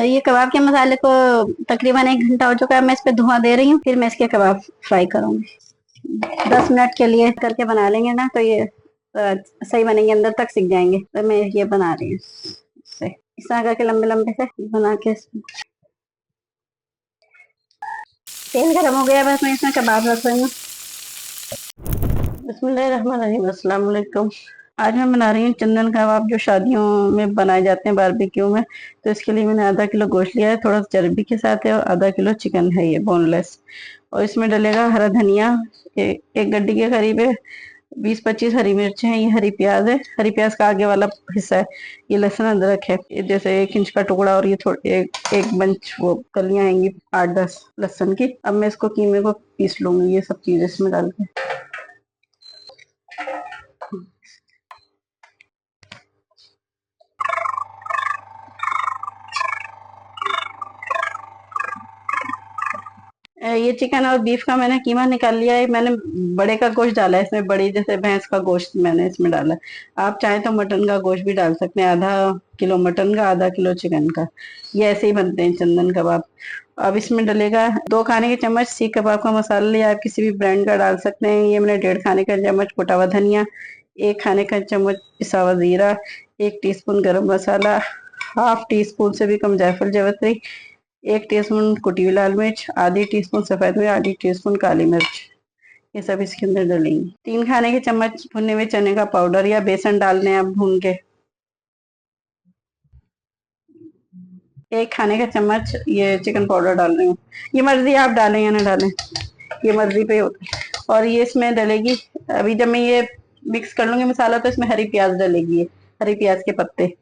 ये कबाब के मसाले को तकरीबन 1 घंटा हो चुका है। मैं इस पे धुआं दे रही हूँ, फिर मैं इसके कबाब फ्राई करूंगी। 10 मिनट के लिए करके बना लेंगे ना तो ये सही बनेंगे, अंदर तक सिक जाएंगे। तो मैं ये बना रही हूँ इस तरह करके लंबे लंबे से बना के। तेल गरम हो गया, बस मैं इसमें कबाब रख रही हूँ। बिस्मिल्लाहिर्रहमानिर्रहीम, अस्सलाम वालेकुम। आज मैं बना रही हूँ चंदन कबाब, जो शादियों में बनाए जाते हैं बारबेक्यू में। तो इसके लिए मैंने आधा किलो गोश्त लिया है, थोड़ा सा चर्बी के साथ है, और आधा किलो चिकन है ये बोनलेस। और इसमें डलेगा हरा धनिया, एक गड्डी के करीब है। 20-25 हरी मिर्च है, ये हरी प्याज है, हरी प्याज का आगे वाला हिस्सा है। ये लहसुन अदरक है, ये जैसे 1 इंच का टुकड़ा, और ये थोड़ी एक बंच वो कलियां आएंगी 8-10 लहसुन की। अब मैं इसको कीमे को पीस लूंगी, ये सब चीज इसमें डाल के। ये चिकन और बीफ का मैंने कीमा निकाल लिया है। मैंने बड़े का गोश्त डाला है इसमें, बड़ी जैसे भैंस का गोश्त मैंने इसमें डाला है। आप चाहें तो मटन का गोश्त भी डाल सकते हैं, आधा किलो मटन का, आधा किलो चिकन का। ये ऐसे ही बनते हैं चंदन कबाब। अब इसमें डलेगा 2 खाने के चम्मच सीख कबाब का मसाला, या आप किसी भी ब्रांड का डाल सकते हैं। ये मैंने 1.5 खाने का चम्मच कुटा हुआ धनिया, 1 खाने का चम्मच पिसा हुआ जीरा, 1 टीस्पून गरम मसाला, हाफ टी स्पून से भी कम जायफल जावित्री, 1 टीस्पून कुटी हुई लाल मिर्च, आधी टीस्पून सफेद मिर्च, आधी टीस्पून काली मिर्च। ये सब इसके अंदर डलेंगी। 3 खाने के चम्मच भुने हुए चने का पाउडर या बेसन डालने हैं आप भून के। 1 खाने का चम्मच ये चिकन पाउडर डाल रही हूँ। ये मर्जी आप डालें या ना डालें, ये मर्जी पे होता है। और ये इसमें डलेगी, अभी जब मैं ये मिक्स कर लूंगी मसाला, तो इसमें हरी प्याज डलेगी, हरी प्याज के पत्ते।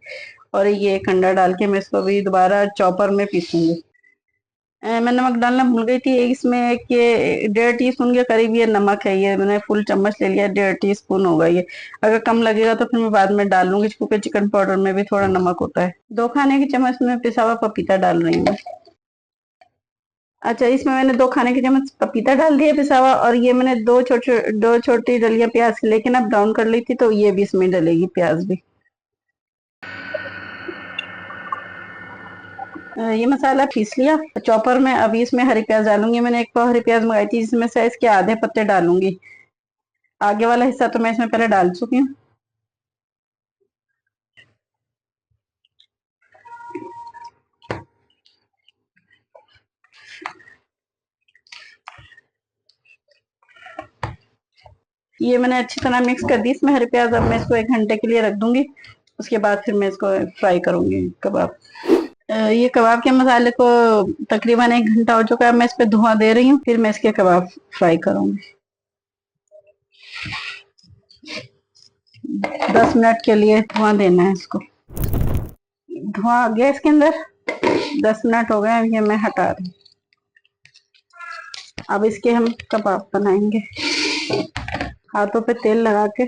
और ये खंडा डाल के मैं इसको भी दोबारा चॉपर में पीसूंगी। मैं नमक डालना भूल गई थी। इसमें एक ये 1.5 टीस्पून के करीब ये नमक है, ये मैंने फुल चम्मच ले लिया, 1.5 टीस्पून होगा ये। अगर कम लगेगा तो फिर मैं बाद में डाल लूंगी, क्योंकि चिकन पाउडर में भी थोड़ा नमक होता है। 2 खाने के चम्मच में पिसा हुआ पपीता डाल रही हूँ। अच्छा, इसमें मैंने 2 खाने के चम्मच पपीता डाल दिया पिसा हुआ, और ये मैंने दो छोटी डलियां प्याज की, लेकिन अब ब्राउन कर ली थी, तो ये भी इसमें डलेगी प्याज भी। ये मसाला पीस लिया चॉपर में। अभी इसमें हरी प्याज डालूंगी। मैंने 1 पाव हरी प्याज मंगाई थी, जिसमें से इसके आधे पत्ते डालूंगी। आगे वाला हिस्सा तो मैं इसमें पहले डाल चुकी हूँ। ये मैंने अच्छी तरह मिक्स कर दी इसमें हरी प्याज। अब मैं इसको 1 घंटे के लिए रख दूंगी, उसके बाद फिर मैं इसको फ्राई करूंगी कबाब। ये कबाब के मसाले को तकरीबन 1 घंटा हो चुका है। मैं इस पे धुआं दे रही हूँ, फिर मैं इसके कबाब फ्राई करूंगी। 10 मिनट के लिए धुआं देना है इसको। धुआं गैस के अंदर 10 मिनट हो गए, ये मैं हटा रही हूँ। अब इसके हम कबाब बनाएंगे। हाथों पे तेल लगा के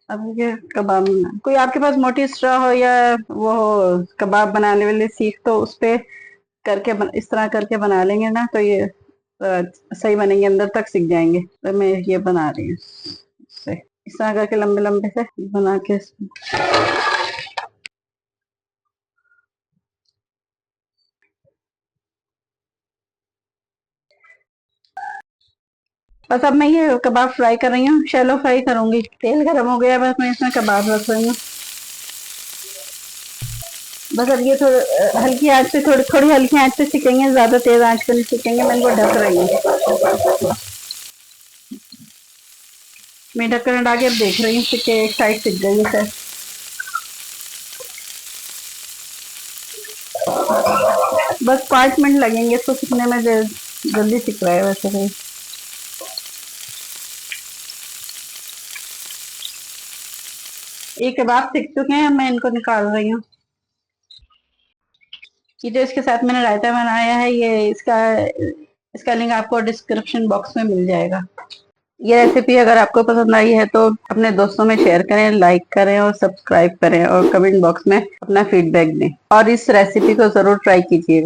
अब ये कबाब बनाना। कोई आपके पास मोटी स्ट्रॉ हो या वो हो कबाब बनाने वाली सीख, तो उस पे करके इस तरह करके बना लेंगे ना, तो ये सही बनेंगे, अंदर तक सिक जाएंगे। तो मैं ये बना रही हूँ इस तरह करके लंबे लंबे से बना के। बस अब मैं ये कबाब फ्राई कर रही हूँ, शैलो फ्राई करूंगी। तेल गर्म हो गया, बस मैं इसमें कबाब रख रही हूँ। बस अब ये थोड़ी हल्की आंच पे, थोड़ी हल्की आंच पे सिकेंगे, ज्यादा तेज आंच पे नहीं सिकेंगे। मैं इनको ढक रही हूँ। मैं ढक्कन हटा के अब देख रही हूँ कि एक साइड सिक गई है। बस 5 मिनट लगेंगे इसको सिकने में, जल्दी सिक रहा है वैसे भी। ये कबाब सिक चुके हैं, मैं इनको निकाल रही हूँ। ये जो इसके साथ मैंने रायता बनाया है, ये इसका लिंक आपको डिस्क्रिप्शन बॉक्स में मिल जाएगा। ये रेसिपी अगर आपको पसंद आई है तो अपने दोस्तों में शेयर करें, लाइक करें और सब्सक्राइब करें, और कमेंट बॉक्स में अपना फीडबैक दें, और इस रेसिपी को जरूर ट्राई कीजिएगा।